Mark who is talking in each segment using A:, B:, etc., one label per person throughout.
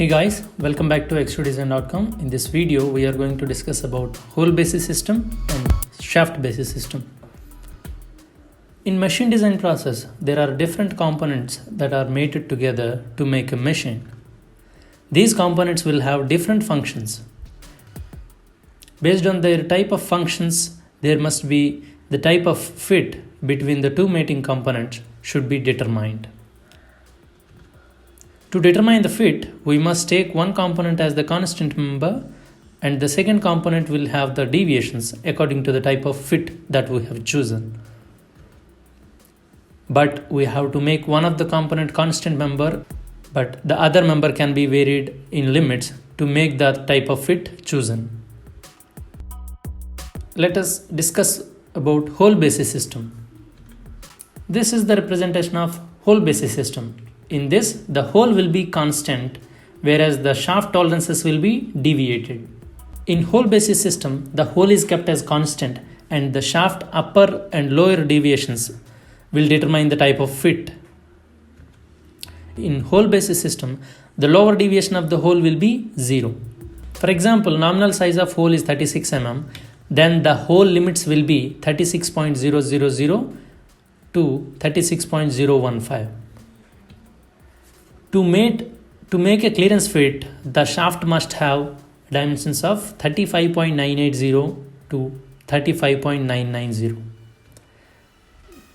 A: Hey guys, welcome back to x2design.com. In this video, we are going to discuss about hole basis system and shaft basis system. In machine design process, there are different components that are mated together to make a machine. These components will have different functions. Based on their type of functions, there must be the type of fit between the two mating components should be determined. To determine the fit, we must take one component as the constant member and the second component will have the deviations according to the type of fit that we have chosen. But we have to make one of the component constant member, but the other member can be varied in limits to make that type of fit chosen. Let us discuss about hole basis system. This is the representation of hole basis system. In this, the hole will be constant, whereas the shaft tolerances will be deviated. In hole basis system, the hole is kept as constant and the shaft upper and lower deviations will determine the type of fit. In hole basis system, the lower deviation of the hole will be 0. For example, nominal size of hole is 36 mm, then the hole limits will be 36.000 to 36.015. To make a clearance fit, the shaft must have dimensions of 35.980 to 35.990.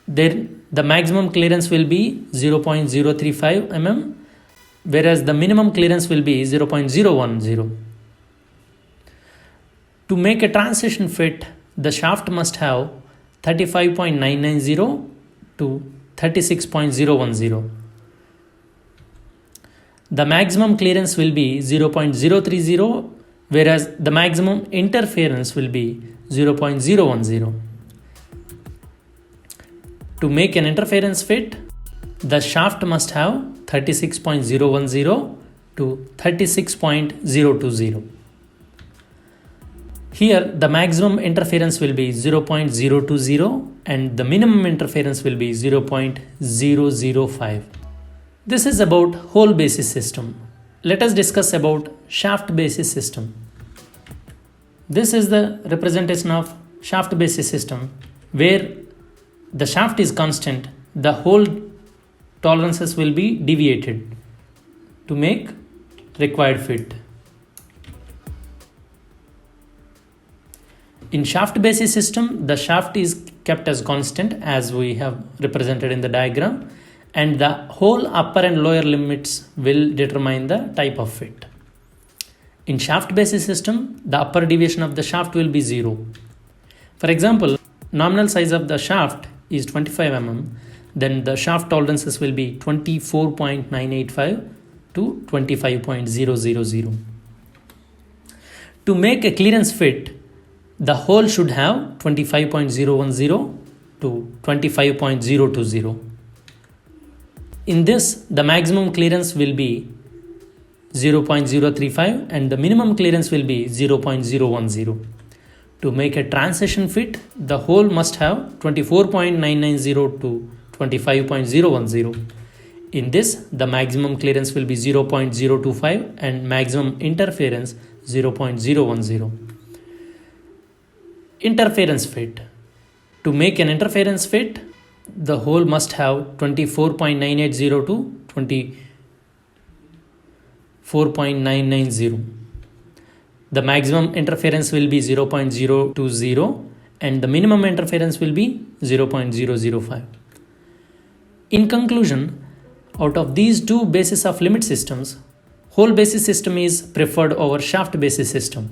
A: Then the maximum clearance will be 0.035 mm, whereas the minimum clearance will be 0.010. To make a transition fit, the shaft must have 35.990 to 36.010. The maximum clearance will be 0.030, whereas the maximum interference will be 0.010. To make an interference fit, the shaft must have 36.010 to 36.020. Here, the maximum interference will be 0.020 and the minimum interference will be 0.005. This is about hole basis system. Let us discuss about shaft basis system. This is the representation of shaft basis system where the shaft is constant, the hole tolerances will be deviated to make required fit. In shaft basis system, the shaft is kept as constant as we have represented in the diagram, and the whole upper and lower limits will determine the type of fit. In shaft basis system, the upper deviation of the shaft will be 0. For example, nominal size of the shaft is 25 mm, then the shaft tolerances will be 24.985 to 25.000. To make a clearance fit, the hole should have 25.010 to 25.020. In this, the maximum clearance will be 0.035 and the minimum clearance will be 0.010. To make a transition fit, the hole must have 24.990 to 25.010. In this, the maximum clearance will be 0.025 and maximum interference 0.010. Interference fit. To make an interference fit, the hole must have 24.980 to 24.990. The maximum interference will be 0.020 and the minimum interference will be 0.005. In conclusion, out of these two bases of limit systems, hole basis system is preferred over shaft basis system.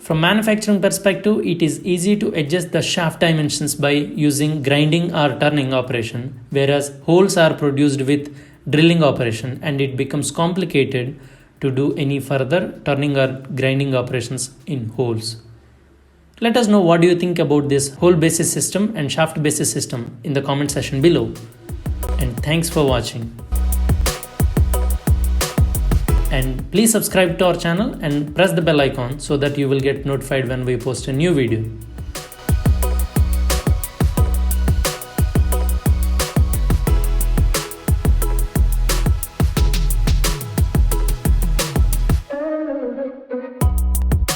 A: From manufacturing perspective, it is easy to adjust the shaft dimensions by using grinding or turning operation, whereas holes are produced with drilling operation and it becomes complicated to do any further turning or grinding operations in holes. Let us know what do you think about this hole basis system and shaft basis system in the comment section below. And thanks for watching. And please subscribe to our channel and press the bell icon so that you will get notified when we post a new video.